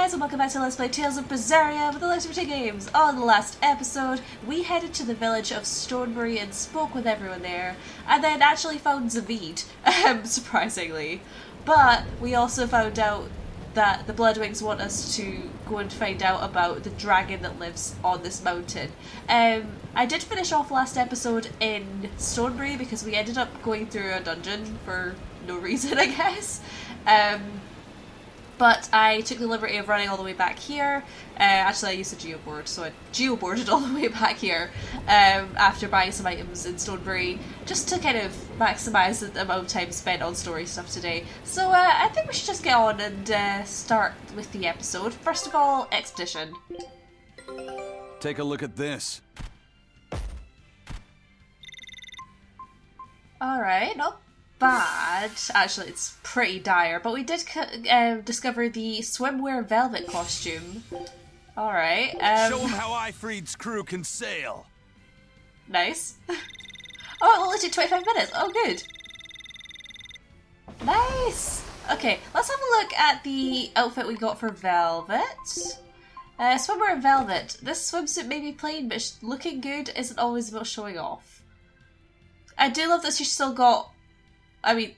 guys, and welcome back to Let's Play Tales of Berseria with the Let's Play games. On the last episode, we headed to the village of Stonebury and spoke with everyone there, and then actually found Zavid, surprisingly. But we also found out that the Bloodwings want us to go and find out about the dragon that lives on this mountain. I did finish off last episode in Stonebury because we ended up going through a dungeon for no reason, I guess. But I took the liberty of running all the way back here. Actually, I used a geoboard, so I geoboarded all the way back here after buying some items in Stonebury, just to kind of maximise the amount of time spent on story stuff today. So I think we should just get on and start with the episode. First of all, expedition. Take a look at this. Alright, not bad. Actually, it's pretty dire, but we did discover the swimwear velvet costume. Alright. Show them how Ifreed's crew can sail. Nice. Oh, it will only take 25 minutes. Oh, good. Nice. Okay, let's have a look at the outfit we got for Velvet. Swimwear in Velvet. This swimsuit may be plain, but looking good isn't always about showing off. I do love that she's still got... I mean,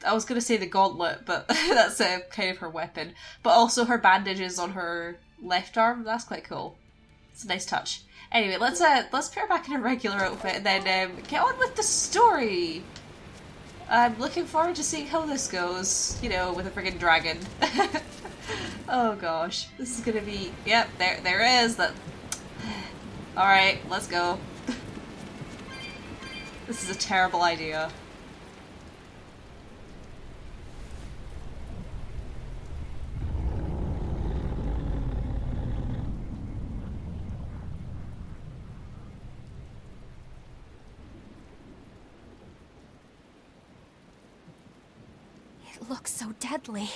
I was going to say the gauntlet, but that's kind of her weapon. But also her bandages on her left arm. That's quite cool. It's a nice touch. Anyway, let's put her back in her regular outfit and then get on with the story. I'm looking forward to seeing how this goes. You know, with a friggin' dragon. Oh gosh, this is going to be... Yep, there it is. That. All right, let's go. This is a terrible idea. It looks so deadly.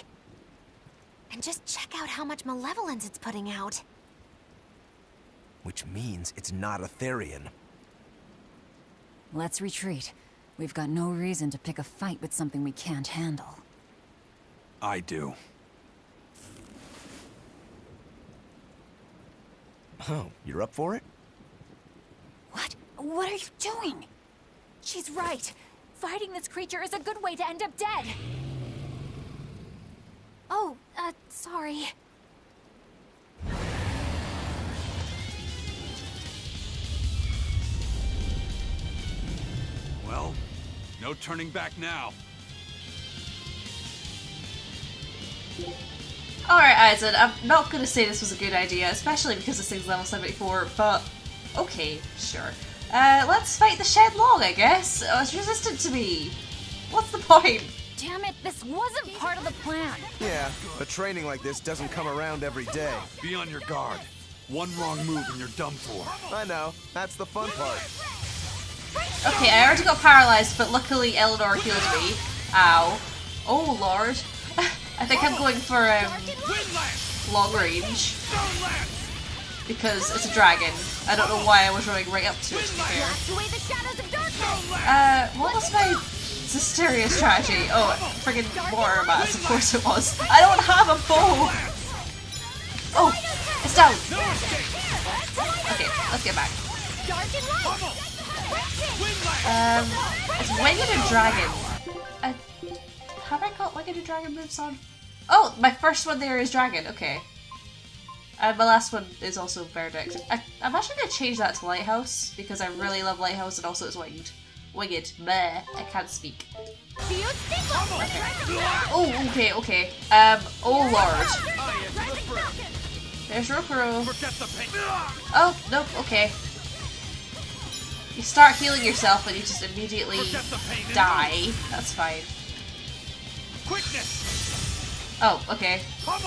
And just check out how much malevolence it's putting out. Which means it's not Etherian. Let's retreat. We've got no reason to pick a fight with something we can't handle. I do. Oh, you're up for it? What? What are you doing? She's right. Fighting this creature is a good way to end up dead. Oh, sorry. Well, no turning back now. Alright, Eizen, I'm not going to say this was a good idea, especially because this thing's level 74, but okay, sure. Let's fight the Shed Long, I guess. Oh, it's resistant to me. What's the point? Damn it, this wasn't part of the plan. Yeah, but training like this doesn't come around every day. Be on your guard. One wrong move and you're done for. I know, that's the fun part. Okay, I already got paralyzed, but luckily Eleanor healed me. Ow. Oh lord. I think I'm going for long range. Because it's a dragon. I don't know why I was running right up to it, to be fair. What was my Berseria strategy? Oh, friggin' water mass, of course it was. I don't have a bow! Oh, it's down! Okay, let's get back. It's Winged and Dragon. Have I got Winged and Dragon moves on? Oh, my first one there is Dragon, okay. My last one is also Verdict. I'm actually going to change that to Lighthouse, because I really love Lighthouse and also it's Winged. Winged. Meh. I can't speak. Okay. Oh, okay. Oh lord. There's Rokuro. Oh, nope, okay. You start healing yourself and you just immediately die. That's fine. Oh, okay.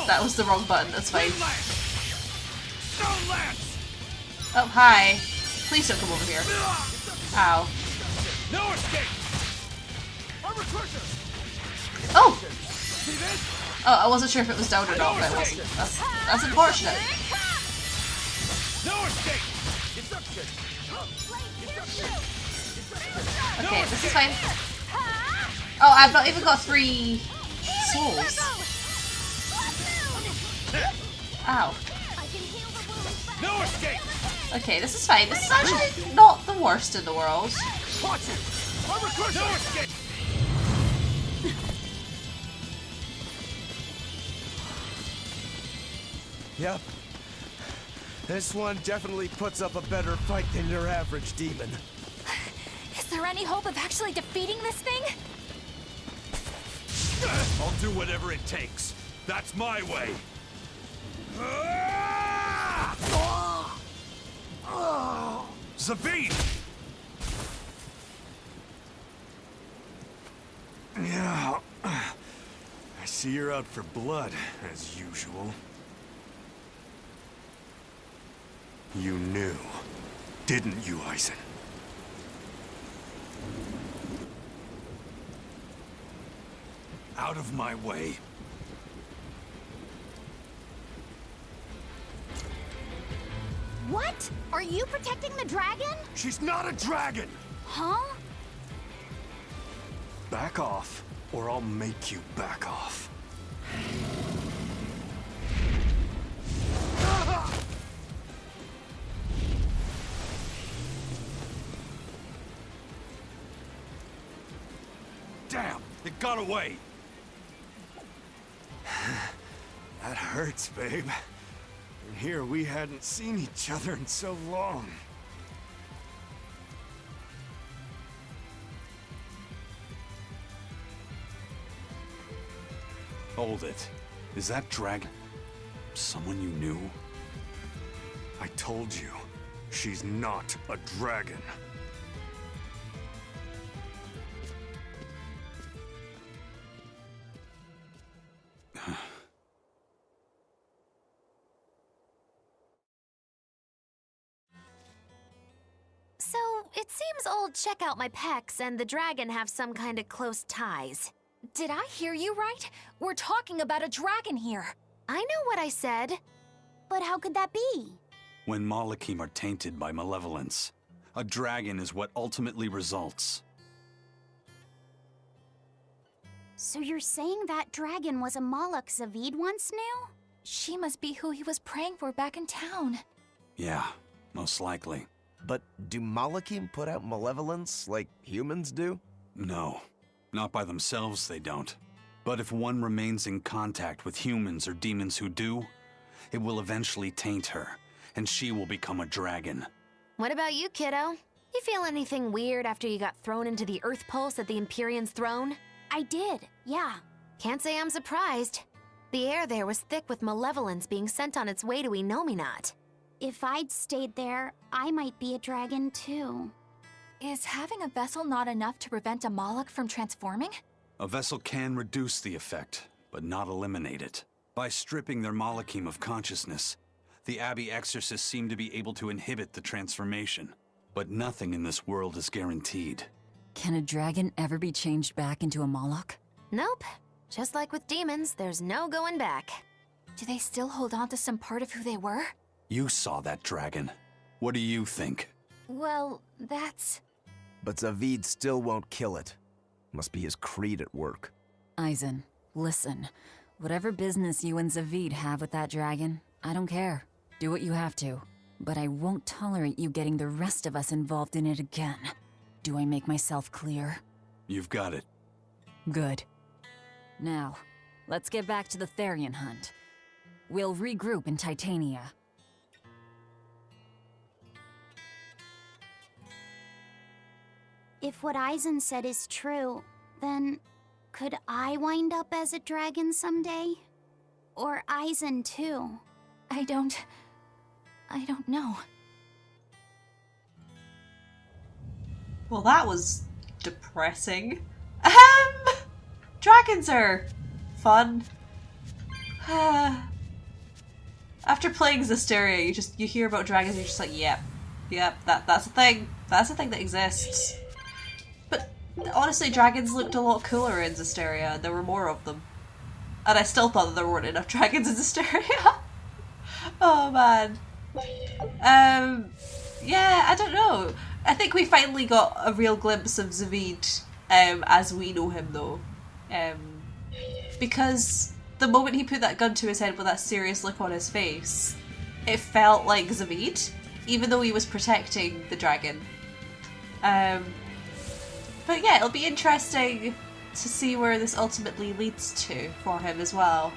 That was the wrong button, that's fine. Oh, hi. Please don't come over here. Ow. No escape. Oh! Oh, I wasn't sure if it was down or not, but it wasn't. That's unfortunate. No escape. Okay, this is fine. Oh, I've not even got 3 souls. Ow. No escape! Okay, this is fine. This is actually not the worst in the world. Watch it! No escape! Yep. This one definitely puts up a better fight than your average demon. Is there any hope of actually defeating this thing? I'll do whatever it takes. That's my way. Zavid! Yeah. I see you're out for blood, as usual. You knew, didn't you, Eizen? Out of my way. What? Are you protecting the dragon? She's not a dragon! Huh? Back off, or I'll make you back off. Damn, it got away! That hurts, babe. And here we hadn't seen each other in so long. Hold it. Is that dragon someone you knew? I told you, she's not a dragon. So, it seems old Check Out My Pecs and the dragon have some kind of close ties. Did I hear you right? We're talking about a dragon here. I know what I said. But how could that be? When Malakim are tainted by malevolence, a dragon is what ultimately results. So you're saying that dragon was a Moloch Zavid once knew? She must be who he was praying for back in town. Yeah, most likely. But do Malakim put out malevolence like humans do? No, not by themselves they don't. But if one remains in contact with humans or demons who do, it will eventually taint her, and she will become a dragon. What about you, kiddo? You feel anything weird after you got thrown into the Earth Pulse at the Empyrean's throne? I did, yeah. Can't say I'm surprised. The air there was thick with malevolence being sent on its way to Enominat. If I'd stayed there, I might be a dragon too. Is having a vessel not enough to prevent a Moloch from transforming? A vessel can reduce the effect, but not eliminate it. By stripping their Malakim of consciousness, the Abbey exorcists seem to be able to inhibit the transformation. But nothing in this world is guaranteed. Can a dragon ever be changed back into a Moloch? Nope. Just like with demons, there's no going back. Do they still hold on to some part of who they were? You saw that dragon. What do you think? Well, that's... But Zavid still won't kill it. Must be his creed at work. Eizen, listen. Whatever business you and Zavid have with that dragon, I don't care. Do what you have to. But I won't tolerate you getting the rest of us involved in it again. Do I make myself clear? You've got it. Good. Now, let's get back to the Therian hunt. We'll regroup in Titania. If what Eizen said is true, then could I wind up as a dragon someday? Or Eizen too? I don't know. Well, that was depressing. Dragons are fun. After playing Zestiria, you hear about dragons, you're just like, yep, that's a thing. That's a thing that exists. But honestly, dragons looked a lot cooler in Zestiria. There were more of them, and I still thought that there weren't enough dragons in Zestiria. Oh man. Yeah, I don't know. I think we finally got a real glimpse of Zavid as we know him, though. Because the moment he put that gun to his head with that serious look on his face, it felt like Zavid, even though he was protecting the dragon. But yeah, it'll be interesting to see where this ultimately leads to for him as well.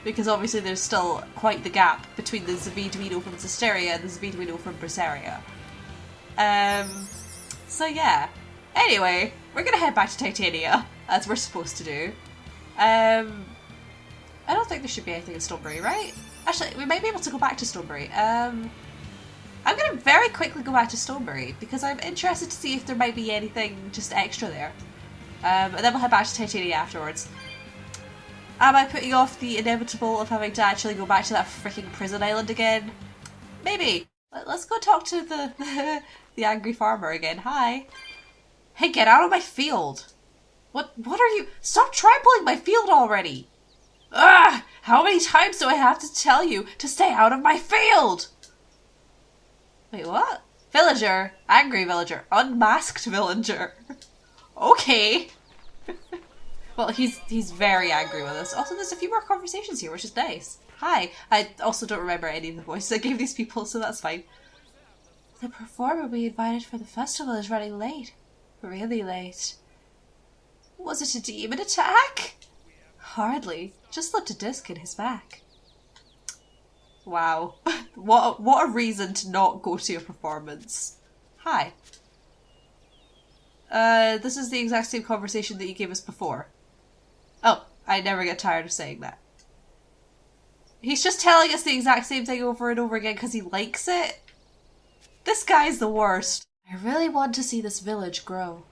Because obviously there's still quite the gap between the Zavid we know from Zestiria and the Zavid we know from Berseria. So yeah. Anyway, we're gonna head back to Titania, as we're supposed to do. I don't think there should be anything in Stonebury, right? Actually, we might be able to go back to Stonebury. I'm gonna very quickly go back to Stonebury, because I'm interested to see if there might be anything just extra there. And then we'll head back to Titania afterwards. Am I putting off the inevitable of having to actually go back to that freaking prison island again? Maybe. Let's go talk to the the angry farmer again. Hi. Hey, get out of my field! What are you? Stop trampling my field already! Ugh! How many times do I have to tell you to stay out of my field? Wait, what? Villager. Angry villager. Unmasked villager. Okay. Well, he's very angry with us. Also, there's a few more conversations here, which is nice. Hi. I also don't remember any of the voices I gave these people, so that's fine. The performer we invited for the festival is running late. Really late. Was it a demon attack? Hardly. Just slipped a disc in his back. Wow. What a reason to not go to a performance. Hi. This is the exact same conversation that you gave us before. Oh, I never get tired of saying that. He's just telling us the exact same thing over and over again because he likes it. This guy's the worst. I really want to see this village grow.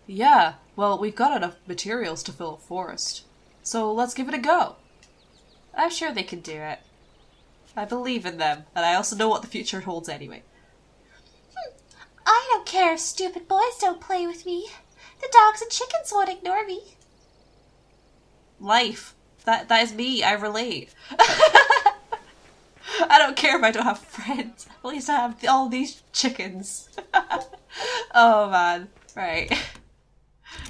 Yeah, well, we've got enough materials to fill a forest. So let's give it a go. I'm sure they can do it. I believe in them, and I also know what the future holds anyway. I don't care if stupid boys don't play with me. The dogs and chickens won't ignore me. Life. That is me. I relate. I don't care if I don't have friends. At least I have all these chickens. Oh man. Right.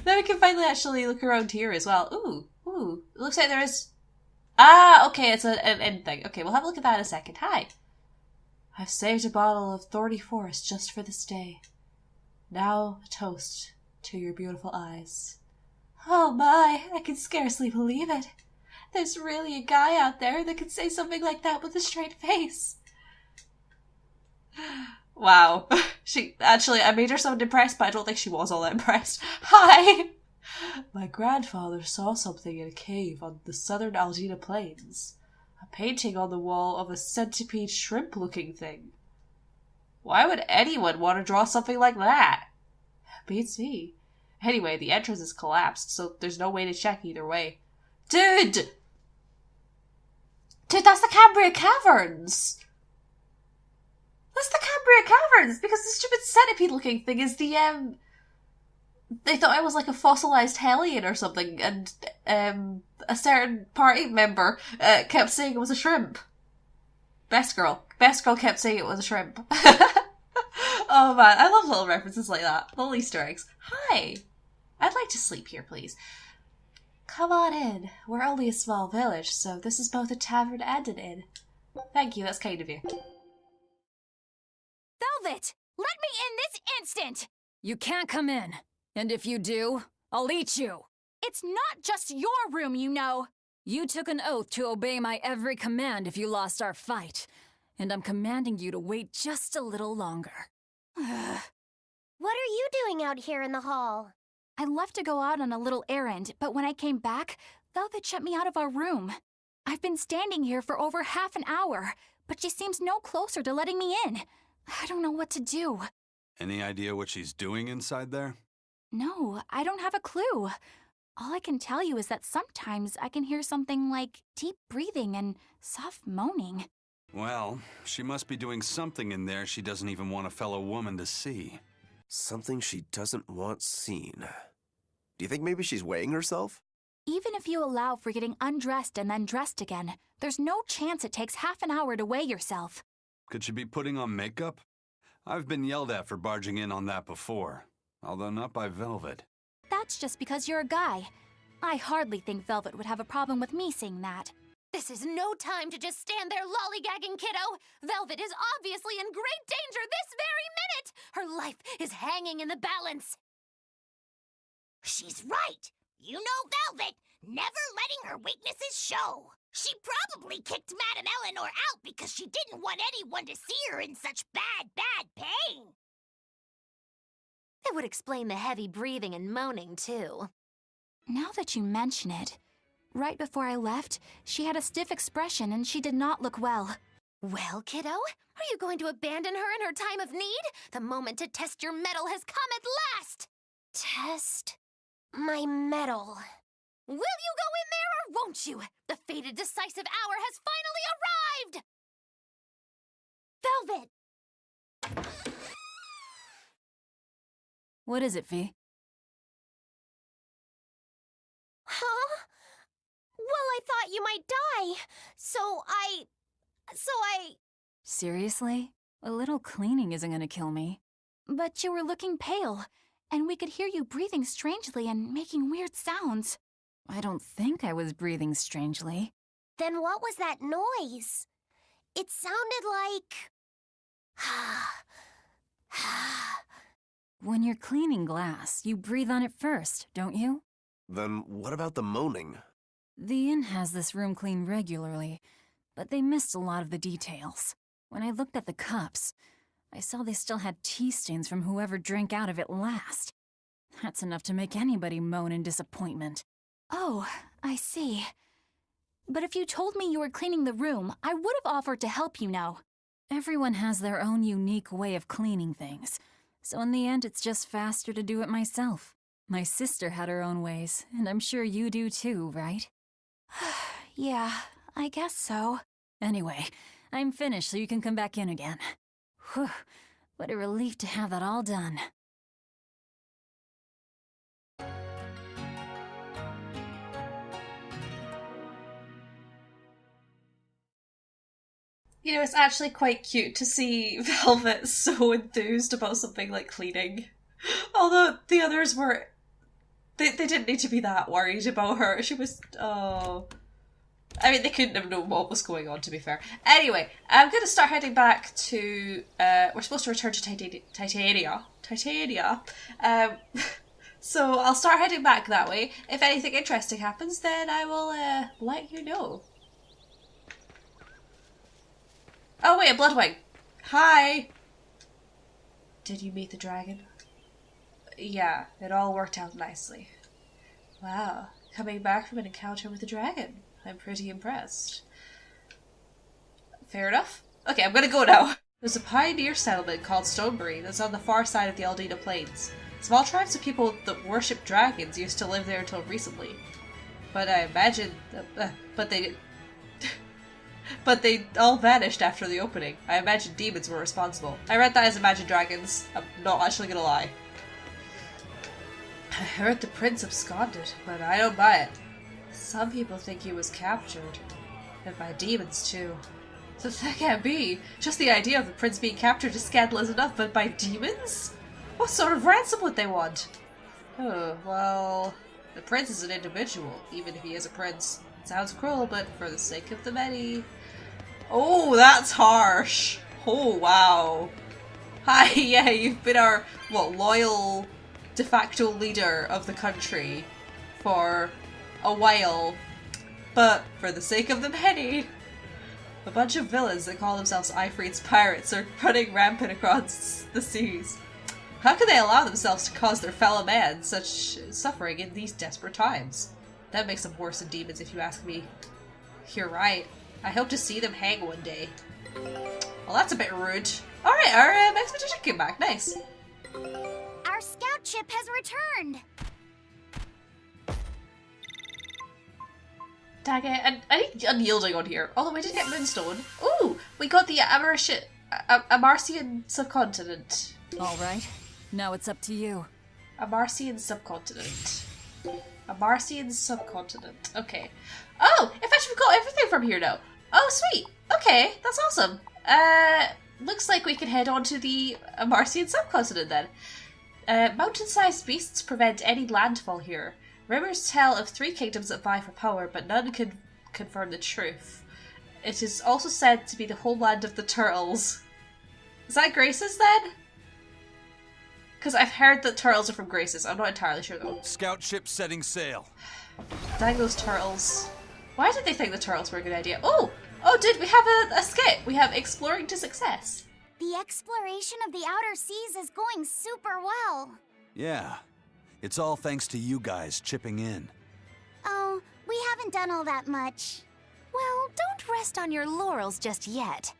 Then we can finally actually look around here as well. Ooh. It looks like there is... Ah, okay, it's an end thing. Okay, we'll have a look at that in a second. Hi. I've saved a bottle of thorny forest just for this day. Now a toast to your beautiful eyes. Oh my, I can scarcely believe it. There's really a guy out there that can say something like that with a straight face. Wow. I made her sound impressed, but I don't think she was all that impressed. Hi! My grandfather saw something in a cave on the southern Aldina Plains. A painting on the wall of a centipede shrimp-looking thing. Why would anyone want to draw something like that? Beats me. Anyway, the entrance is collapsed, so there's no way to check either way. Dude! Dude, that's the Cambria Caverns! That's the Cambria Caverns! Because the stupid centipede-looking thing is the, They thought I was like a fossilized Hellion or something, and, a certain party member, kept saying it was a shrimp. Best girl kept saying it was a shrimp. Oh man, I love little references like that. Little Easter eggs. Hi! I'd like to sleep here, please. Come on in. We're only a small village, so this is both a tavern and an inn. Thank you, that's kind of you. Velvet! Let me in this instant! You can't come in. And if you do, I'll eat you. It's not just your room, you know. You took an oath to obey my every command if you lost our fight. And I'm commanding you to wait just a little longer. What are you doing out here in the hall? I left to go out on a little errand, but when I came back, Velvet shut me out of our room. I've been standing here for over half an hour, but she seems no closer to letting me in. I don't know what to do. Any idea what she's doing inside there? No, I don't have a clue. All I can tell you is that sometimes I can hear something like deep breathing and soft moaning. Well, she must be doing something in there she doesn't even want a fellow woman to see. Something she doesn't want seen. Do you think maybe she's weighing herself? Even if you allow for getting undressed and then dressed again, there's no chance it takes half an hour to weigh yourself. Could she be putting on makeup? I've been yelled at for barging in on that before, although not by Velvet. That's just because you're a guy. I hardly think Velvet would have a problem with me saying that. This is no time to just stand there lollygagging, kiddo. Velvet is obviously in great danger this very minute. Her life is hanging in the balance. She's right. You know Velvet, never letting her weaknesses show. She probably kicked Madame Eleanor out because she didn't want anyone to see her in such bad pain. It would explain the heavy breathing and moaning, too. Now that you mention it, right before I left, she had a stiff expression and she did not look well. Well, kiddo, are you going to abandon her in her time of need? The moment to test your mettle has come at last! Test my mettle. Will you go in there or won't you? The fated decisive hour has finally arrived! Velvet! What is it, V? Huh? Well, I thought you might die, so I... Seriously? A little cleaning isn't gonna kill me. But you were looking pale, and we could hear you breathing strangely and making weird sounds. I don't think I was breathing strangely. Then what was that noise? It sounded like... When you're cleaning glass, you breathe on it first, don't you? Then what about the moaning? The inn has this room cleaned regularly, but they missed a lot of the details. When I looked at the cups, I saw they still had tea stains from whoever drank out of it last. That's enough to make anybody moan in disappointment. Oh, I see. But if you told me you were cleaning the room, I would have offered to help, you know. Everyone has their own unique way of cleaning things, so in the end it's just faster to do it myself. My sister had her own ways, and I'm sure you do too, right? Yeah, I guess so. Anyway, I'm finished so you can come back in again. Whew, what a relief to have that all done. You know, it's actually quite cute to see Velvet so enthused about something like cleaning. Although the others were... They didn't need to be that worried about her. She was... Oh... I mean, they couldn't have known what was going on, to be fair. Anyway, I'm going to start heading back to... we're supposed to return to Titania. So I'll start heading back that way. If anything interesting happens, then I will let you know. Oh wait, a Bloodwing. Hi! Did you meet the dragon? Yeah, it all worked out nicely. Wow, coming back from an encounter with the dragon. I'm pretty impressed. Fair enough. Okay, I'm gonna go now. There's a pioneer settlement called Stonebury that's on the far side of the Aldina Plains. Small tribes of people that worship dragons used to live there until recently. But I imagine... But they all vanished after the opening. I imagine demons were responsible. I read that as Imagine Dragons. I'm not actually gonna lie. I heard the prince absconded, but I don't buy it. Some people think he was captured. And by demons, too. So that can't be. Just the idea of the prince being captured is scandalous enough, but by demons? What sort of ransom would they want? Oh, well... The prince is an individual, even if he is a prince. It sounds cruel, but for the sake of the many... Oh, that's harsh. Oh, wow. Hi, yeah, you've been our, loyal de facto leader of the country for a while. But for the sake of the many, a bunch of villains that call themselves Ifrit's pirates are running rampant across the seas. How can they allow themselves to cause their fellow man such suffering in these desperate times? That makes them worse than demons, if you ask me. You're right. I hope to see them hang one day. Well, that's a bit rude. Alright, our expedition came back. Nice. Our scout ship has returned. Dang it, and I need unyielding on here. Although we did get Moonstone. Ooh, we got the Amarcian subcontinent. Alright, now it's up to you. Amarcian subcontinent. Amarcian subcontinent. Okay. Oh, in fact, we've got everything from here now. Oh, sweet. Okay, that's awesome. Looks like we can head on to the Amarcian subcontinent then. Mountain-sized beasts prevent any landfall here. Rumors tell of 3 kingdoms that vie for power, but none can confirm the truth. It is also said to be the homeland of the turtles. Is that Grace's then? Because I've heard that turtles are from Grace's. I'm not entirely sure though. Scout ship setting sail. Dang those turtles. Why did they think the turtles were a good idea? Oh! Oh, we have a skit. We have Exploring to Success. The exploration of the outer seas is going super well. Yeah. It's all thanks to you guys chipping in. Oh, we haven't done all that much. Well, don't rest on your laurels just yet.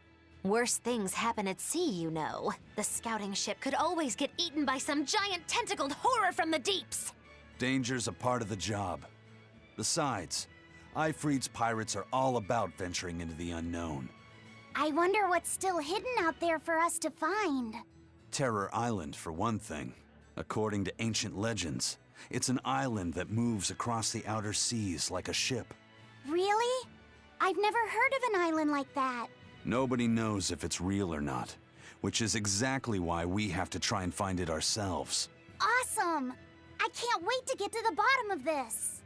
Worse things happen at sea, you know. The scouting ship could always get eaten by some giant tentacled horror from the deeps. Danger's a part of the job. Besides, Ifreed's pirates are all about venturing into the unknown. I wonder what's still hidden out there for us to find. Terror Island, for one thing. According to ancient legends, it's an island that moves across the outer seas like a ship. Really? I've never heard of an island like that. Nobody knows if it's real or not, which is exactly why we have to try and find it ourselves. Awesome! I can't wait to get to the bottom of this.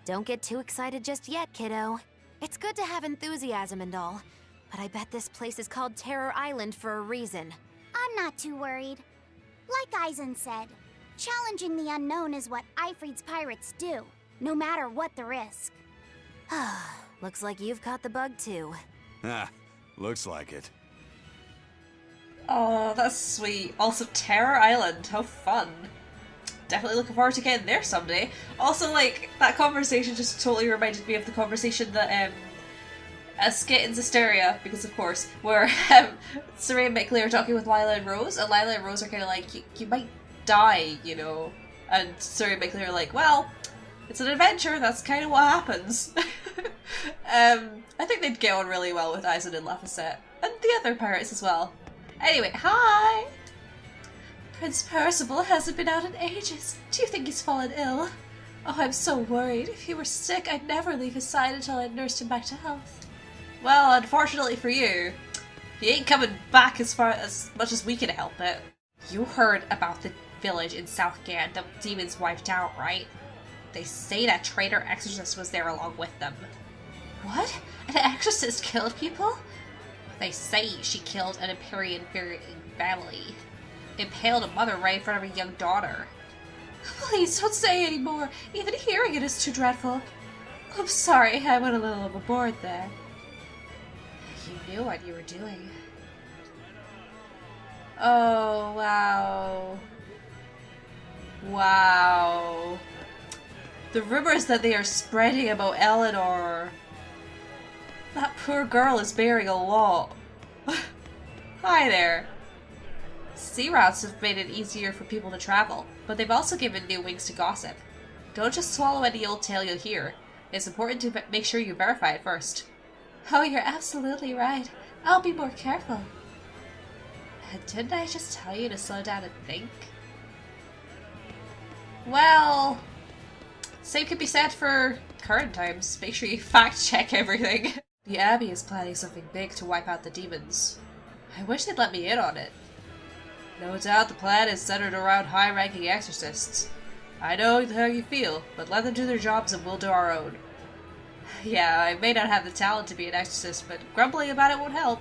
Don't get too excited just yet, kiddo. It's good to have enthusiasm and all, but I bet this place is called Terror Island for a reason. I'm not too worried. Like Eizen said, challenging the unknown is what Ifreed's pirates do, no matter what the risk. Looks like you've caught the bug too. Ah, looks like it. Oh, that's sweet. Also, Terror Island. How fun. Definitely looking forward to getting there someday. Also, like, that conversation just totally reminded me of the conversation that, a skit in Zesteria, because of course, where Saray and Mickley are talking with Lila and Rose, and Lila and Rose are kind of like, you might die, you know? And Saray and Mickley are like, well, it's an adventure, that's kind of what happens. I think they'd get on really well with Eizen and Laphicet, and the other pirates as well. Anyway, hi! Prince Percival hasn't been out in ages. Do you think he's fallen ill? Oh, I'm so worried. If he were sick, I'd never leave his side until I'd nursed him back to health. Well, unfortunately for you, he ain't coming back as much as we can help it. You heard about the village in South Gan the demons wiped out, right? They say that traitor exorcist was there along with them. What? An exorcist killed people? They say she killed an Empyrean family. Impaled a mother right in front of a young daughter. Please don't say any more. Even hearing it is too dreadful. I'm sorry, I went a little overboard there. You knew what you were doing. Oh, wow. Wow. The rumors that they are spreading about Eleanor. That poor girl is bearing a lot. Hi there. Sea routes have made it easier for people to travel, but they've also given new wings to gossip. Don't just swallow any old tale you'll hear. It's important to make sure you verify it first. Oh, you're absolutely right. I'll be more careful. Didn't I just tell you to slow down and think? Well, same could be said for current times. Make sure you fact check everything. The Abbey is planning something big to wipe out the demons. I wish they'd let me in on it. No doubt the plan is centered around high-ranking exorcists. I know how you feel, but let them do their jobs and we'll do our own. Yeah, I may not have the talent to be an exorcist, but grumbling about it won't help.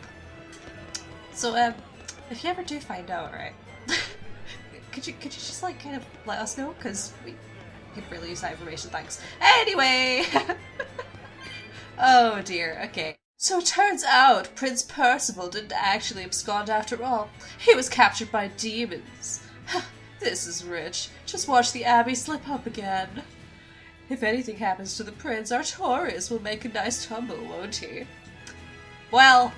So, if you ever do find out, right? could you just, like, kind of let us know? Because we could really use that information, thanks. Anyway! Oh dear, okay. So it turns out Prince Percival didn't actually abscond after all. He was captured by demons. This is rich. Just watch the Abbey slip up again. If anything happens to the prince, Artorias will make a nice tumble, won't he? Well,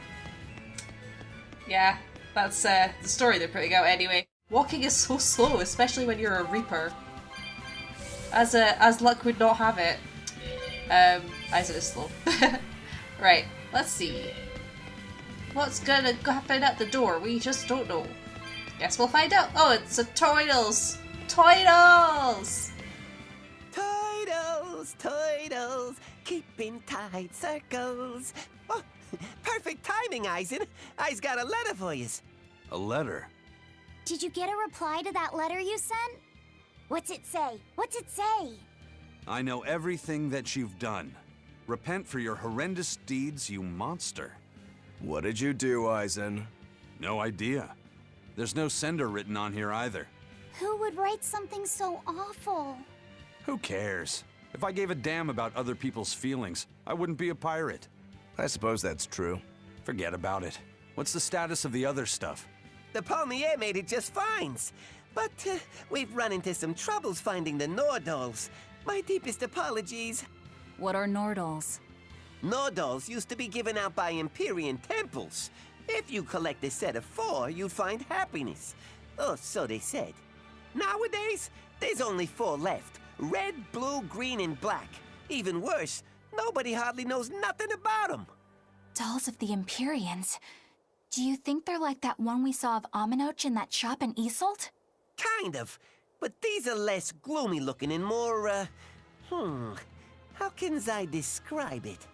yeah, that's the story they're putting out anyway. Walking is so slow, especially when you're a Reaper. As luck would not have it. Eizen is slow. Right, let's see. What's gonna happen at the door? We just don't know. Guess we'll find out. Oh, it's a Toidles! Toidles! Toidles, Toidles, keeping tight circles. Oh, perfect timing, Eizen. I's got a letter for yous. A letter? Did you get a reply to that letter you sent? What's it say? What's it say? I know everything that you've done. Repent for your horrendous deeds, you monster. What did you do, Eizen? No idea. There's no sender written on here either. Who would write something so awful? Who cares? If I gave a damn about other people's feelings, I wouldn't be a pirate. I suppose that's true. Forget about it. What's the status of the other stuff? The Palmier made it just fine. But we've run into some troubles finding the Nordals. My deepest apologies. What are Nordals? Nordals used to be given out by Empyrean temples. If you collect a set of 4, you'd find happiness. Oh, so they said. Nowadays, there's only 4 left. Red, blue, green, and black. Even worse, nobody hardly knows nothing about them. Dolls of the Empyreans. Do you think they're like that one we saw of Aminoch in that shop in Isolt? Kind of. But these are less gloomy looking and more, how can I describe it?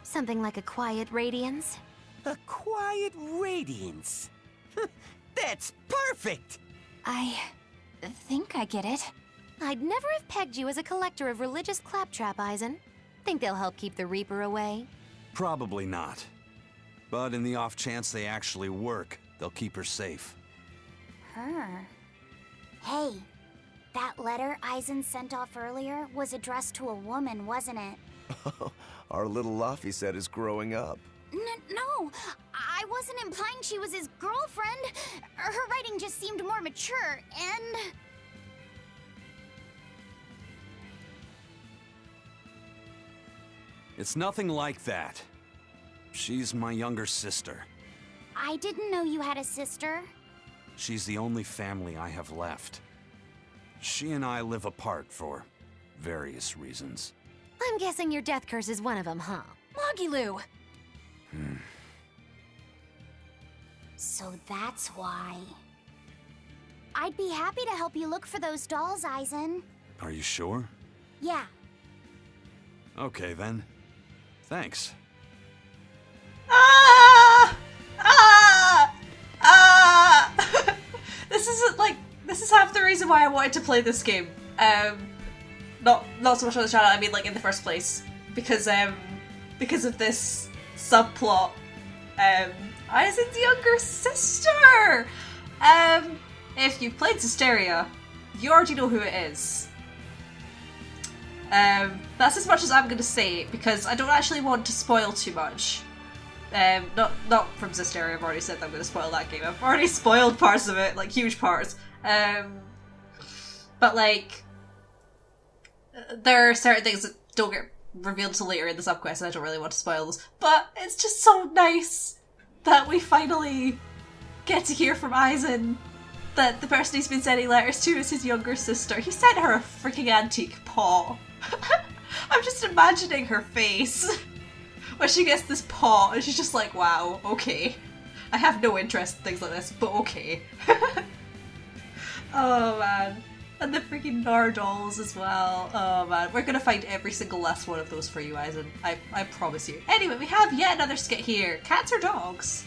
Something like a quiet radiance? A quiet radiance. That's perfect! I think I get it. I'd never have pegged you as a collector of religious claptrap, Eizen. Think they'll help keep the Reaper away? Probably not. But in the off chance they actually work, they'll keep her safe. Her. Hey, that letter Eizen sent off earlier was addressed to a woman, wasn't it? Our little Laphicet is growing up. No, I wasn't implying she was his girlfriend. Her writing just seemed more mature, and... It's nothing like that. She's my younger sister. I didn't know you had a sister. She's the only family I have left. She and I live apart for various reasons. I'm guessing your death curse is one of them, huh? Logiloo! So that's why. I'd be happy to help you look for those dolls, Eizen. Are you sure? Yeah. Okay then. Thanks. Ah! Ah! Ah! This is half the reason why I wanted to play this game. Not so much on the channel, I mean like in the first place. Because of this subplot. Eizen's younger sister! If you've played Berseria, you already know who it is. That's as much as I'm gonna say, because I don't actually want to spoil too much. Not from Berseria, I've already said that I'm gonna spoil that game. I've already spoiled parts of it, like huge parts. But like, there are certain things that don't get revealed till later in the subquest, and I don't really want to spoil those. But it's just so nice that we finally get to hear from Eizen that the person he's been sending letters to is his younger sister. He sent her a freaking antique paw. I'm just imagining her face when she gets this paw and she's just like, wow, okay. I have no interest in things like this, but okay. Oh man. And the freaking Nordals as well. Oh man, we're gonna find every single last one of those for you, Eizen. I promise you. Anyway, we have yet another skit here. Cats or dogs?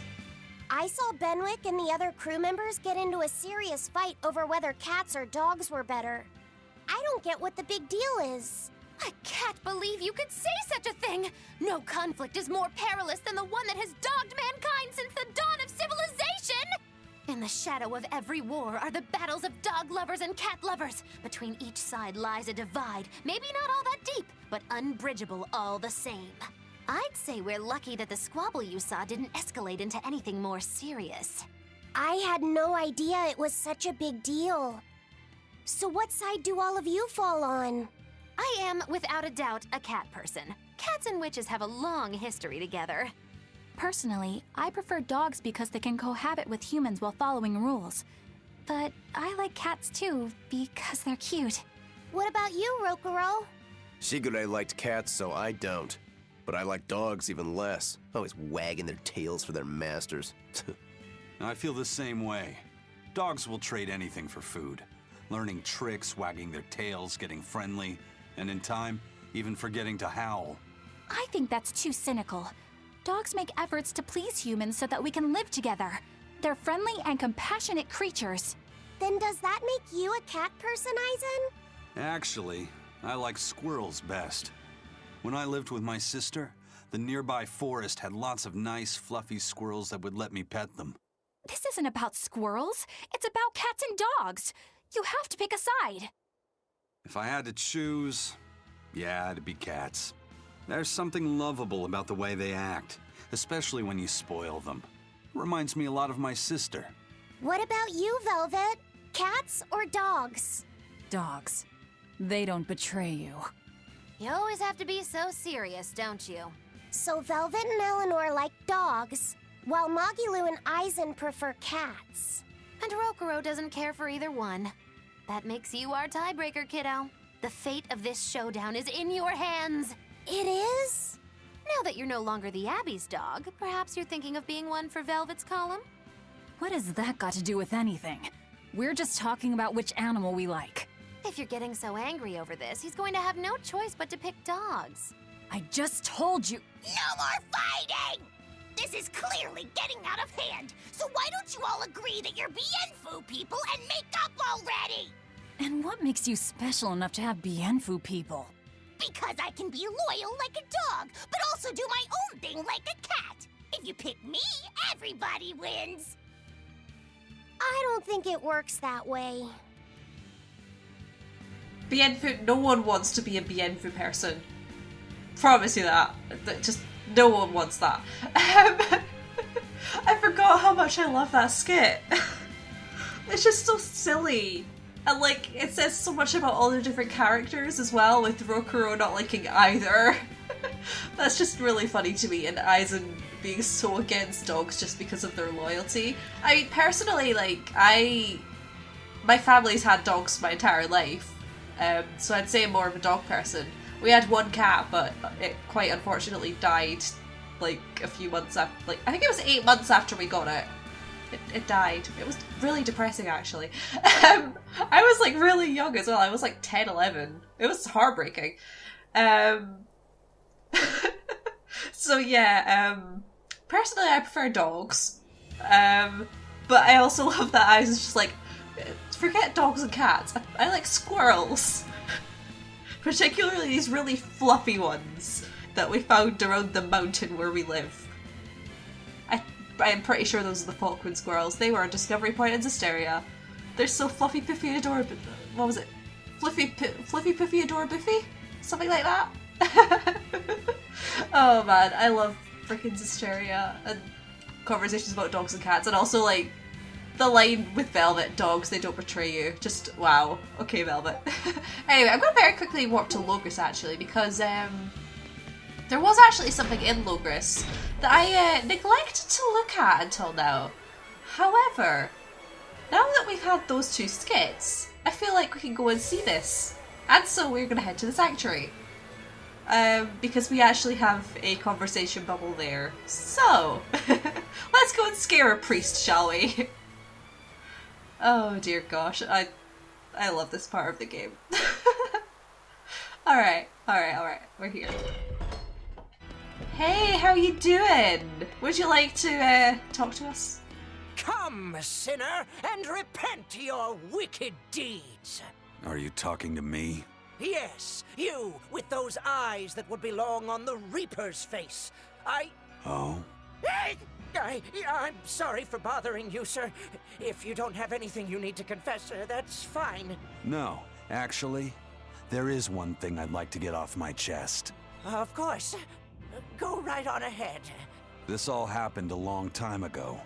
I saw Benwick and the other crew members get into a serious fight over whether cats or dogs were better. I don't get what the big deal is. I can't believe you could say such a thing! No conflict is more perilous than the one that has dogged mankind since the dawn of civilization! In the shadow of every war are the battles of dog lovers and cat lovers. Between each side lies a divide, maybe not all that deep, but unbridgeable all the same. I'd say we're lucky that the squabble you saw didn't escalate into anything more serious. I had no idea it was such a big deal. So what side do all of you fall on? I am, without a doubt, a cat person. Cats and witches have a long history together. Personally, I prefer dogs because they can cohabit with humans while following rules. But I like cats too, because they're cute. What about you, Rokuro? Shigure liked cats, so I don't. But I like dogs even less. Always wagging their tails for their masters. I feel the same way. Dogs will trade anything for food. Learning tricks, wagging their tails, getting friendly, and in time, even forgetting to howl. I think that's too cynical. Dogs make efforts to please humans so that we can live together. They're friendly and compassionate creatures. Then does that make you a cat person, Eizen? Actually, I like squirrels best. When I lived with my sister, the nearby forest had lots of nice, fluffy squirrels that would let me pet them. This isn't about squirrels. It's about cats and dogs. You have to pick a side. If I had to choose, yeah, it'd be cats. There's something lovable about the way they act, especially when you spoil them. It reminds me a lot of my sister. What about you, Velvet? Cats or dogs? Dogs. They don't betray you. You always have to be so serious, don't you? So Velvet and Eleanor like dogs, while Magilu and Eizen prefer cats. And Rokuro doesn't care for either one. That makes you our tiebreaker, kiddo. The fate of this showdown is in your hands. It is? Now that you're no longer the Abbey's dog, perhaps you're thinking of being one for Velvet's column? What has that got to do with anything? We're just talking about which animal we like. If you're getting so angry over this, he's going to have no choice but to pick dogs. I just told you. No more fighting! This is clearly getting out of hand, so why don't you all agree that you're Bienfu people and make up already? And what makes you special enough to have Bienfu people? Because I can be loyal like a dog, but also do my own thing like a cat. If you pick me, everybody wins. I don't think it works that way. Bienfu, no one wants to be a Bienfu person. Promise you that. Just no one wants that. I forgot how much I love that skit. It's just so silly. And like, it says so much about all the different characters as well, with Rokuro not liking either. That's just really funny to me, and Aizen being so against dogs just because of their loyalty. I mean, personally, like, my family's had dogs my entire life. So I'd say I'm more of a dog person. We had one cat, but it quite unfortunately died like a few months after, like, I think it was 8 months after we got it. It died. It was really depressing, actually. I was like really young as well. I was like 10, 11. It was heartbreaking. So yeah, personally I prefer dogs. But I also love that I was just like, forget dogs and cats. I like squirrels. Particularly these really fluffy ones that we found around the mountain where we live. I'm pretty sure those are the Falkland squirrels. They were a discovery point in Zesteria. They're so fluffy, piffy, adorable. What was it? Fluffy, piffy, adorable, biffy? Something like that? Oh man, I love freaking Zesteria and conversations about dogs and cats, and also like the line with Velvet, dogs, they don't betray you. Just wow. Okay, Velvet. Anyway, I'm going to very quickly warp to Logris actually, because there was actually something in Logris that I neglected to look at until now. However, now that we've had those two skits, I feel like we can go and see this. And so we're going to head to the sanctuary. Because we actually have a conversation bubble there. So, let's go and scare a priest, shall we? Oh dear gosh, I love this part of the game. Alright, we're here. Hey, how you doing? Would you like to talk to us? Come, sinner, and repent your wicked deeds. Are you talking to me? Yes, you, with those eyes that would belong on the Reaper's face. Oh? I'm sorry for bothering you, sir. If you don't have anything you need to confess, that's fine. No, actually, there is one thing I'd like to get off my chest. Of course. Go right on ahead. This all happened a long time ago.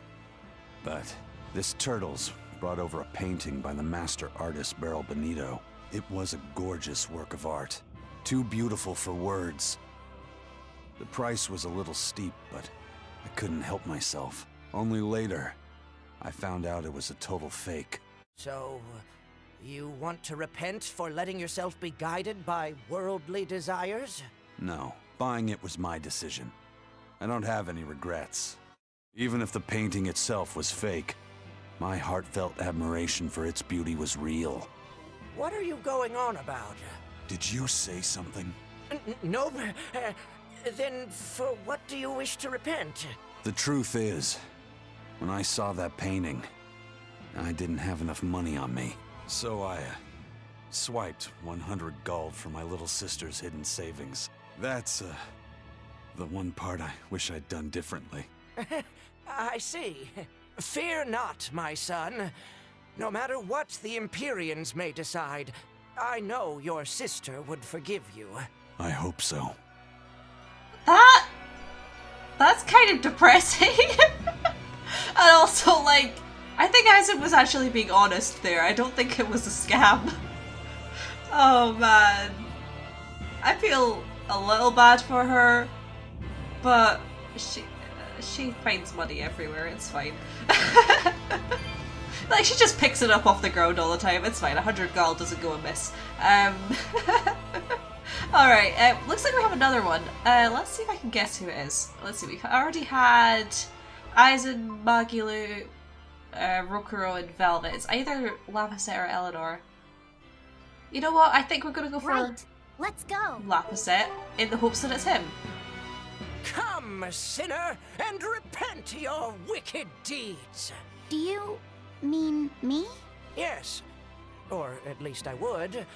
But this Turtles brought over a painting by the master artist Beryl Benito. It was a gorgeous work of art. Too beautiful for words. The price was a little steep, but I couldn't help myself. Only later, I found out it was a total fake. So, you want to repent for letting yourself be guided by worldly desires? No, buying it was my decision. I don't have any regrets. Even if the painting itself was fake, my heartfelt admiration for its beauty was real. What are you going on about? Did you say something? No. Then for what do you wish to repent? The truth is, when I saw that painting, I didn't have enough money on me. So swiped 100 gold from my little sister's hidden savings. That's, the one part I wish I'd done differently. I see. Fear not, my son. No matter what the Empyreans may decide, I know your sister would forgive you. I hope so. That's kind of depressing. And also, like, I think Eizen was actually being honest there. I don't think it was a scam. Oh man. I feel a little bad for her, but she finds money everywhere, it's fine. Like, she just picks it up off the ground all the time, it's fine. 100 gold doesn't go amiss. Alright, looks like we have another one. Let's see if I can guess who it is. Let's see, we've already had Eizen, Magilu, Rokuro, and Velvet. It's either Laphicet or Eleanor. You know what? I think we're gonna go for Let's go. Laphicet in the hopes that it's him. Come, sinner, and repent your wicked deeds. Do you mean me? Yes, or at least I would.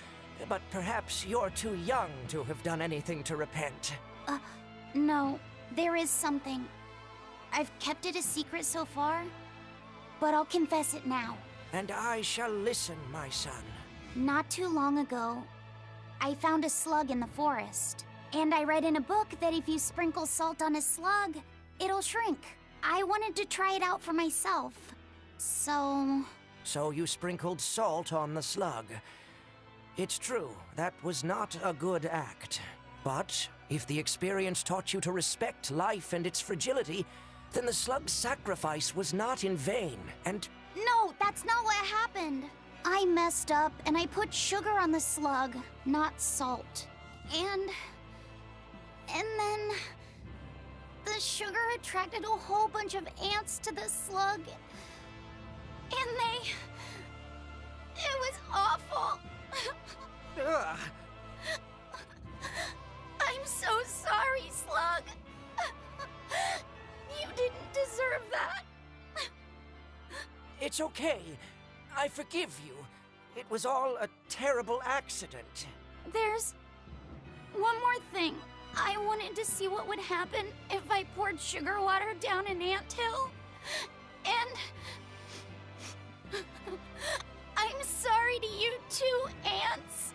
But perhaps you're too young to have done anything to repent. No, there is something. I've kept it a secret so far, but I'll confess it now. And I shall listen, my son. Not too long ago, I found a slug in the forest. And I read in a book that if you sprinkle salt on a slug, it'll shrink. I wanted to try it out for myself. So you sprinkled salt on the slug. It's true, that was not a good act. But if the experience taught you to respect life and its fragility, then the slug's sacrifice was not in vain, and... No, that's not what happened. I messed up and I put sugar on the slug, not salt. And then the sugar attracted a whole bunch of ants to the slug. And it was awful. Ugh. I'm so sorry, Slug. You didn't deserve that. It's okay. I forgive you. It was all a terrible accident. There's one more thing. I wanted to see what would happen if I poured sugar water down an anthill. And I'm sorry to you too, ants.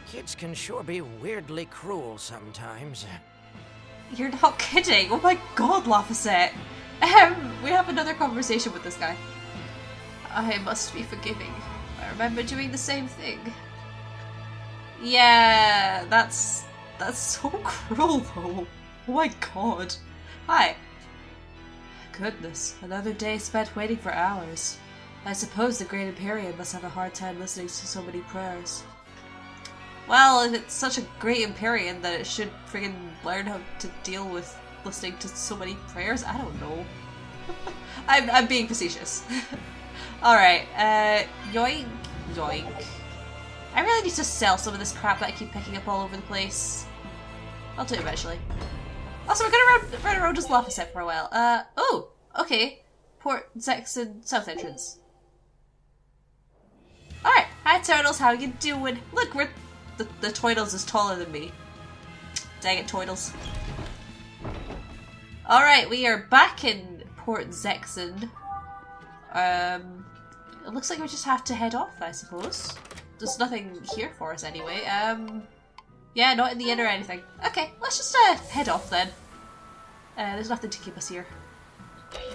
Kids can sure be weirdly cruel sometimes. You're not kidding! Oh my god, Laphicet! We have another conversation with this guy. I must be forgiving. I remember doing the same thing. Yeah, that's so cruel though. Oh my god. Hi. Goodness, another day spent waiting for hours. I suppose the Great Empyrean must have a hard time listening to so many prayers. Well, if it's such a great Empyrean, then it should friggin' learn how to deal with listening to so many prayers? I don't know. I'm being facetious. Alright, yoink, yoink. I really need to sell some of this crap that I keep picking up all over the place. I'll do it eventually. Also, we're gonna run around just Laphicet for a while. Oh, okay. Port Zexon South Entrance. Alright, hi Turtles, how you doing? Look, the Toidles is taller than me. Dang it, Toidles. Alright, we are back in Port Zexon. It looks like we just have to head off, I suppose. There's nothing here for us anyway. Yeah, not in the inn or anything. Okay, let's just head off then. There's nothing to keep us here.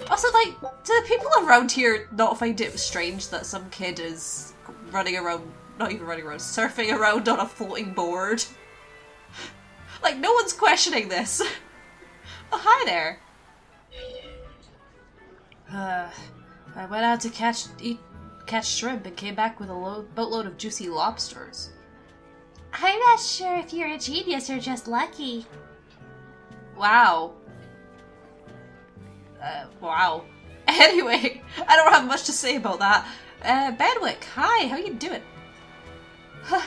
Also, like, do the people around here not find it strange that some kid is running around, not even running around, surfing around on a floating board? Like, no one's questioning this. Oh, hi there. I went out to catch shrimp and came back with a boatload of juicy lobsters. I'm not sure if you're a genius or just lucky. Wow. Wow. Anyway, I don't have much to say about that. Bedwick, hi, how you doing?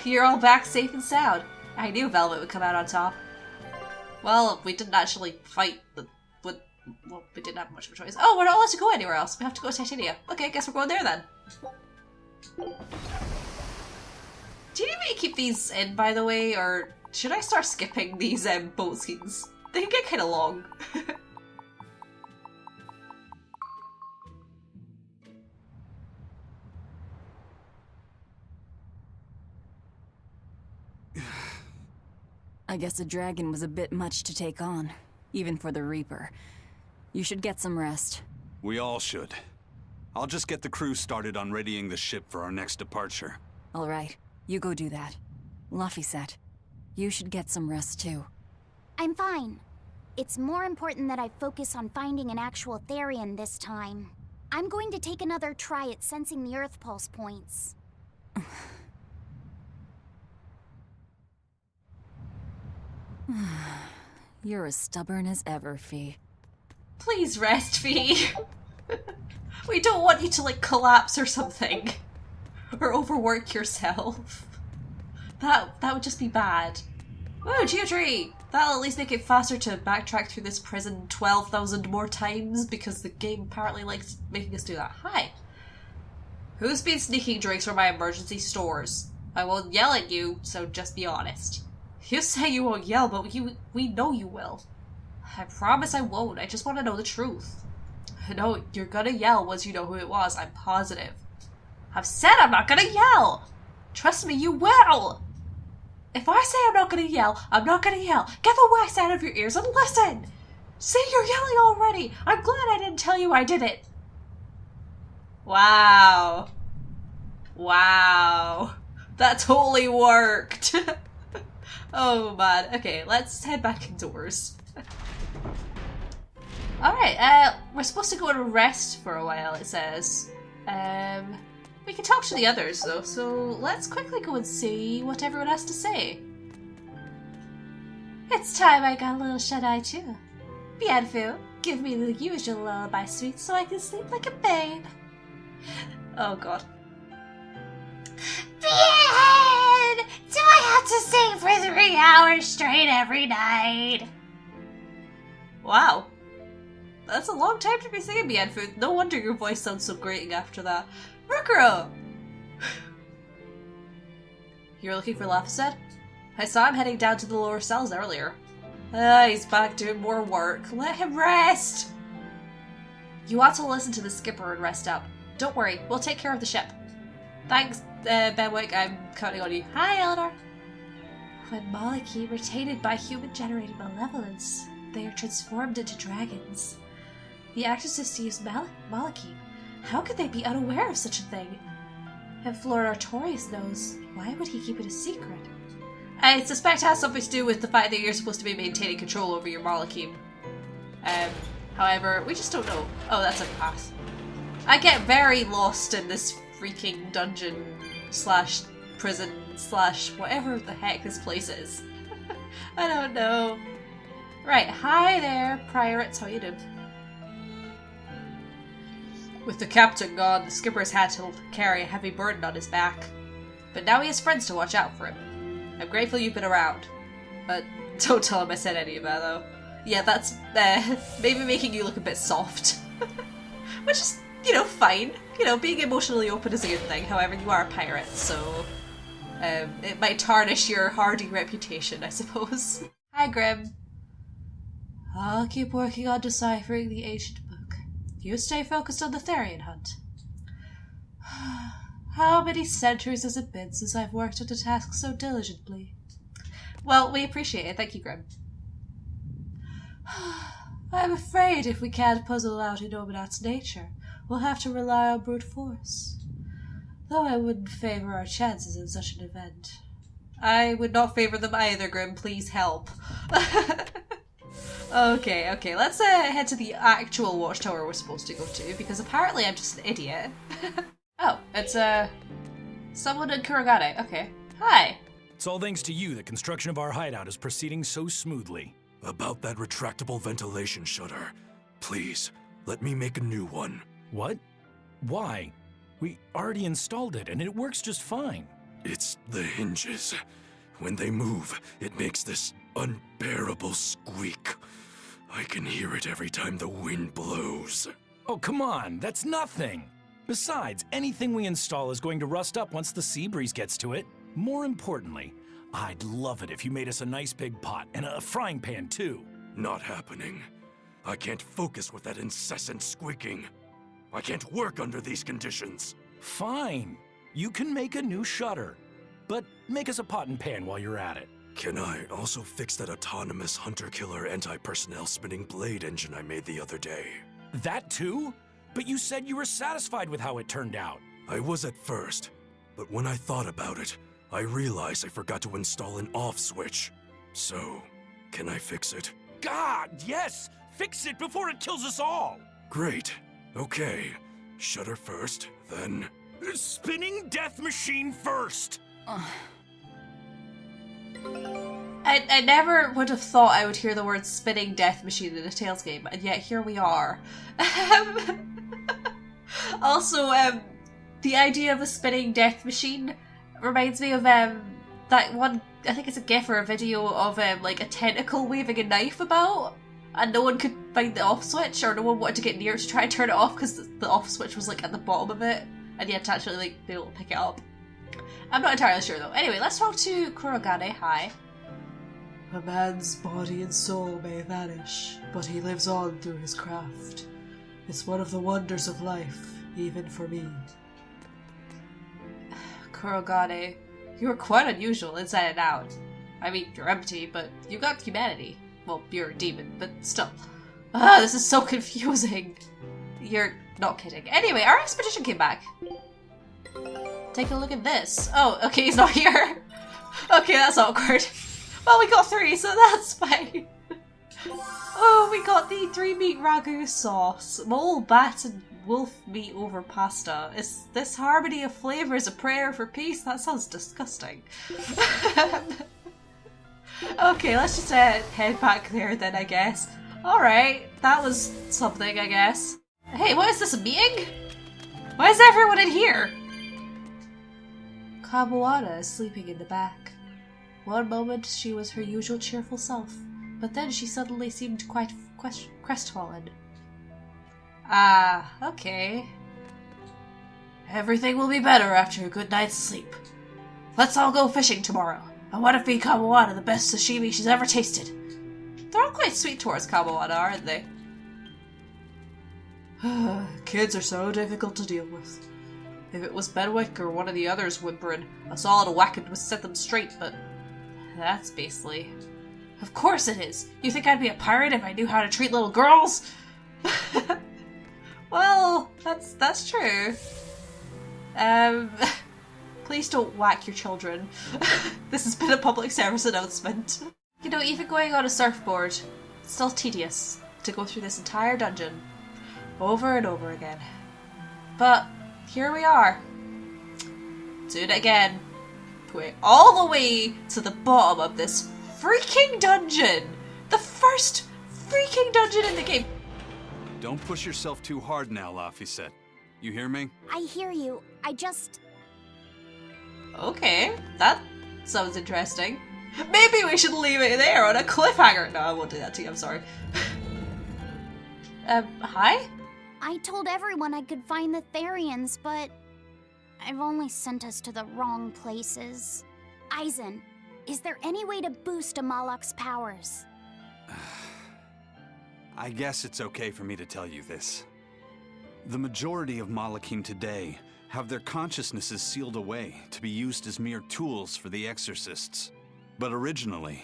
You're all back safe and sound. I knew Velvet would come out on top. Well, we didn't actually fight well, we didn't have much of a choice. Oh, we're not allowed to go anywhere else. We have to go to Titania. Okay, I guess we're going there then. Do you need me to keep these in, by the way, or should I start skipping these boat scenes? They get kind of long. I guess a dragon was a bit much to take on, even for the Reaper. You should get some rest. We all should. I'll just get the crew started on readying the ship for our next departure. All right, you go do that. Laphicet, you should get some rest too. I'm fine. It's more important that I focus on finding an actual Therian this time. I'm going to take another try at sensing the Earth Pulse points. You're as stubborn as ever, Fee. Please rest, Fee. We don't want you to, like, collapse or something. Or overwork yourself. That would just be bad. Oh, Geotree! That'll at least make it faster to backtrack through this prison 12,000 more times, because the game apparently likes making us do that. Hi. Who's been sneaking drinks from my emergency stores? I won't yell at you, so just be honest. You say you won't yell, but we know you will. I promise I won't. I just want to know the truth. No, you're gonna yell once you know who it was. I'm positive. I've said I'm not gonna yell! Trust me, you will! If I say I'm not gonna yell, I'm not gonna yell. Get the wax out of your ears and listen! See, you're yelling already! I'm glad I didn't tell you I did it! Wow. Wow. That totally worked! Oh man. Okay, let's head back indoors. Alright, we're supposed to go and rest for a while, it says. We can talk to the others though, so let's quickly go and see what everyone has to say. It's time I got a little shut-eye too. Bienfu, give me the usual lullaby sweet so I can sleep like a babe. Oh god. Bien! Do I have to sing for 3 hours straight every night? Wow. That's a long time to be singing Bienfu. No wonder your voice sounds so grating after that. Rukuro! You're looking for Laphicet? I saw him heading down to the lower cells earlier. He's back doing more work. Let him rest! You ought to listen to the skipper and rest up. Don't worry, we'll take care of the ship. Thanks, Benwick, I'm counting on you. Hi, Eleanor! When Maliki were tainted by human-generated malevolence, they are transformed into dragons. The actresses use Maliki. How could they be unaware of such a thing? If Lord Artorius knows, why would he keep it a secret? I suspect it has something to do with the fact that you're supposed to be maintaining control over your Malachim. However, we just don't know. Oh, that's a path. I get very lost in this freaking dungeon slash prison slash whatever the heck this place is. I don't know. Right, hi there, Priorets, how you doing? With the captain gone, the skipper's had to carry a heavy burden on his back. But now he has friends to watch out for him. I'm grateful you've been around. But don't tell him I said any of that, though. Yeah, that's maybe making you look a bit soft. Which is, you know, fine. You know, being emotionally open is a good thing. However, you are a pirate, so it might tarnish your hardy reputation, I suppose. Hi, Grim. I'll keep working on deciphering the ancient book. You stay focused on the Therian hunt. How many centuries has it been since I've worked on the task so diligently? Well, we appreciate it. Thank you, Grim. I'm afraid if we can't puzzle out Inominat's nature, we'll have to rely on brute force. Though I wouldn't favor our chances in such an event. I would not favor them either, Grim. Please help. Okay, let's head to the actual watchtower we're supposed to go to, because apparently I'm just an idiot. Oh, it's, someone in Kurogane. Okay. Hi. It's all thanks to you that construction of our hideout is proceeding so smoothly. About that retractable ventilation shutter. Please, let me make a new one. What? Why? We already installed it, and it works just fine. It's the hinges. When they move, it makes this unbearable squeak. I can hear it every time the wind blows. Oh, come on, that's nothing. Besides, anything we install is going to rust up once the sea breeze gets to it. More importantly, I'd love it if you made us a nice big pot and a frying pan too. Not happening. I can't focus with that incessant squeaking. I can't work under these conditions. Fine. You can make a new shutter. But make us a pot and pan while you're at it. Can I also fix that autonomous hunter-killer anti-personnel spinning blade engine I made the other day? That too? But you said you were satisfied with how it turned out. I was at first, but when I thought about it, I realized I forgot to install an off switch. So, can I fix it? God, yes! Fix it before it kills us all! Great. Okay. Shutter first, then... Spinning death machine first! I never would have thought I would hear the word spinning death machine in a Tales game, and yet here we are. Also, the idea of a spinning death machine reminds me of that one, I think it's a gif or a video of like a tentacle waving a knife about, and no one could find the off switch, or no one wanted to get near it to try and turn it off because the off switch was like at the bottom of it, and you had to actually like be able to pick it up. I'm not entirely sure though. Anyway, let's talk to Kurogane. Hi. A man's body and soul may vanish, but he lives on through his craft. It's one of the wonders of life, even for me. Kurogane, you are quite unusual inside and out. I mean, you're empty, but you got humanity. Well, you're a demon, but still. This is so confusing. You're not kidding. Anyway, our expedition came back. Take a look at this. Oh, okay, he's not here. Okay, that's awkward. Well, we got 3, so that's fine. Oh, we got the 3-meat ragu sauce. Mole, bat, and wolf meat over pasta. Is this harmony of flavors a prayer for peace? That sounds disgusting. Okay, let's just head back there then, I guess. Alright, that was something, I guess. Hey, what is this, a meeting? Why is everyone in here? Kabuana is sleeping in the back. One moment she was her usual cheerful self, but then she suddenly seemed quite crestfallen. Ah, okay. Everything will be better after a good night's sleep. Let's all go fishing tomorrow. I want to feed Kabuana the best sashimi she's ever tasted. They're all quite sweet towards Kabuana, aren't they? Kids are so difficult to deal with. If it was Benwick or one of the others whimpering, a solid whacking would set them straight, but that's basically... Of course it is! You think I'd be a pirate if I knew how to treat little girls? Well, that's true. Please don't whack your children. This has been a public service announcement. You know, even going on a surfboard, it's still tedious to go through this entire dungeon over and over again. But here we are. Doing it again. Going all the way to the bottom of this freaking dungeon! The first freaking dungeon in the game! Don't push yourself too hard now, Laphicet. You hear me? I hear you. I just... Okay, that sounds interesting. Maybe we should leave it there on a cliffhanger. No, I won't do that to you, I'm sorry. Hi? I told everyone I could find the Therians, but I've only sent us to the wrong places. Eizen, is there any way to boost Amalok's powers? I guess it's okay for me to tell you this. The majority of Malakim today have their consciousnesses sealed away to be used as mere tools for the exorcists. But originally,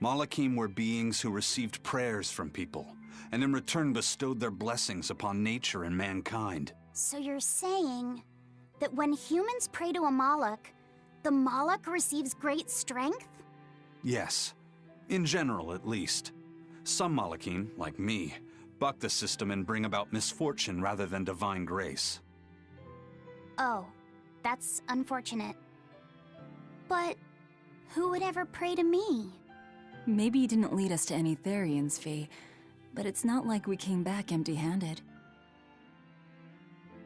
Malakim were beings who received prayers from people, and in return bestowed their blessings upon nature and mankind. So you're saying that when humans pray to a Malak, the Malak receives great strength? Yes, in general at least. Some Malakim, like me, buck the system and bring about misfortune rather than divine grace. Oh, that's unfortunate. But who would ever pray to me? Maybe you didn't lead us to any Therians, Fee, but it's not like we came back empty-handed.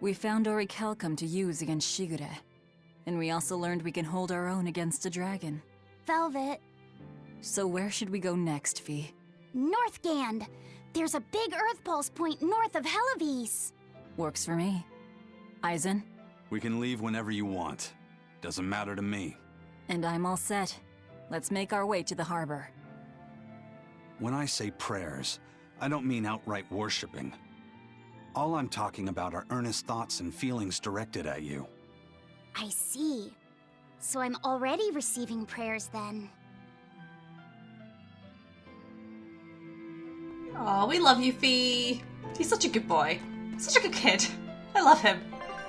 We found orichalcum to use against Shigure, and we also learned we can hold our own against a dragon. Velvet. So where should we go next, Fee? Northgand! There's a big Earth Pulse point north of Helavis. Works for me. Eizen? We can leave whenever you want. Doesn't matter to me. And I'm all set. Let's make our way to the harbor. When I say prayers, I don't mean outright worshipping. All I'm talking about are earnest thoughts and feelings directed at you. I see. So I'm already receiving prayers then. Oh, we love you, Fee. He's such a good boy. Such a good kid. I love him.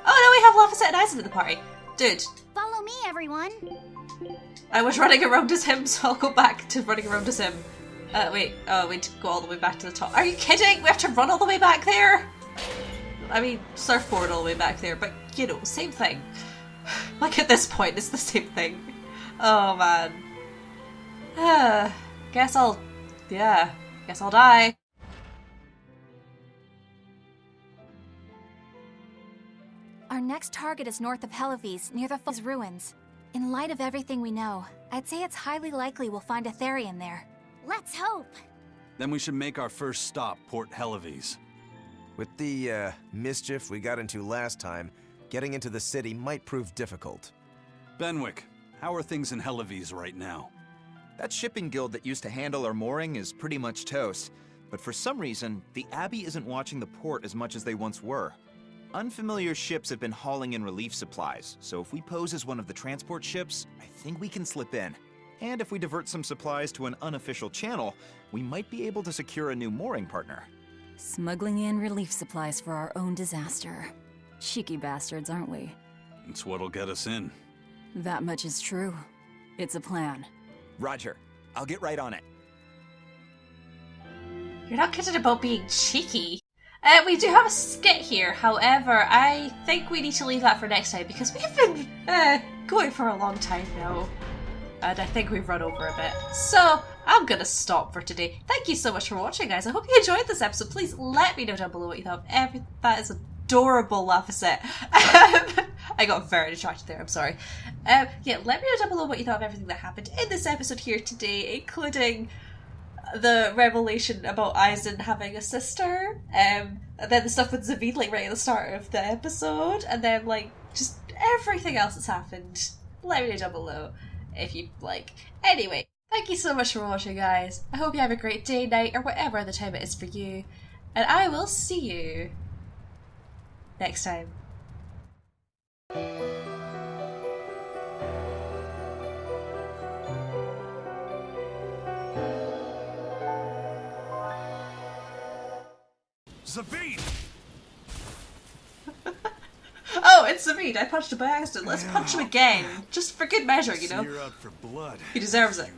Oh, no, we have Laphicet and Eizen at the party. Dude. Follow me, everyone. I was running around as him, so I'll go back to running around as him. Wait. Oh, we need to go all the way back to the top. Are you kidding? We have to run all the way back there? I mean, surfboard all the way back there, but, you know, same thing. Like, at this point, it's the same thing. Oh, man. Guess I'll die. Our next target is north of Helives, near the Falls ruins. In light of everything we know, I'd say it's highly likely we'll find a Therian there. Let's hope. Then we should make our first stop, Port Helives. With the, mischief we got into last time, getting into the city might prove difficult. Benwick, how are things in Helives right now? That shipping guild that used to handle our mooring is pretty much toast. But for some reason, the Abbey isn't watching the port as much as they once were. Unfamiliar ships have been hauling in relief supplies, so if we pose as one of the transport ships, I think we can slip in. And if we divert some supplies to an unofficial channel, we might be able to secure a new mooring partner. Smuggling in relief supplies for our own disaster. Cheeky bastards, aren't we? It's what'll get us in. That much is true. It's a plan. Roger. I'll get right on it. You're not kidding about being cheeky. We do have a skit here, however, I think we need to leave that for next time because we've been going for a long time now. And I think we've run over a bit. So, I'm gonna stop for today. Thank you so much for watching, guys. I hope you enjoyed this episode. Please let me know down below what you thought of everything. That is adorable, Laphicet. I got very distracted there, I'm sorry. Yeah, let me know down below what you thought of everything that happened in this episode here today, including the revelation about Eizen having a sister, and then the stuff with Zavid, like, right at the start of the episode, and then, like, just everything else that's happened. Let me know down below if you like. Anyway, thank you so much for watching, guys. I hope you have a great day, night, or whatever the time it is for you, and I will see you next time. Zavid! Oh, it's Zavid. I punched him by accident. Let's punch him again. Just for good measure, you know? You're out for blood. He deserves it.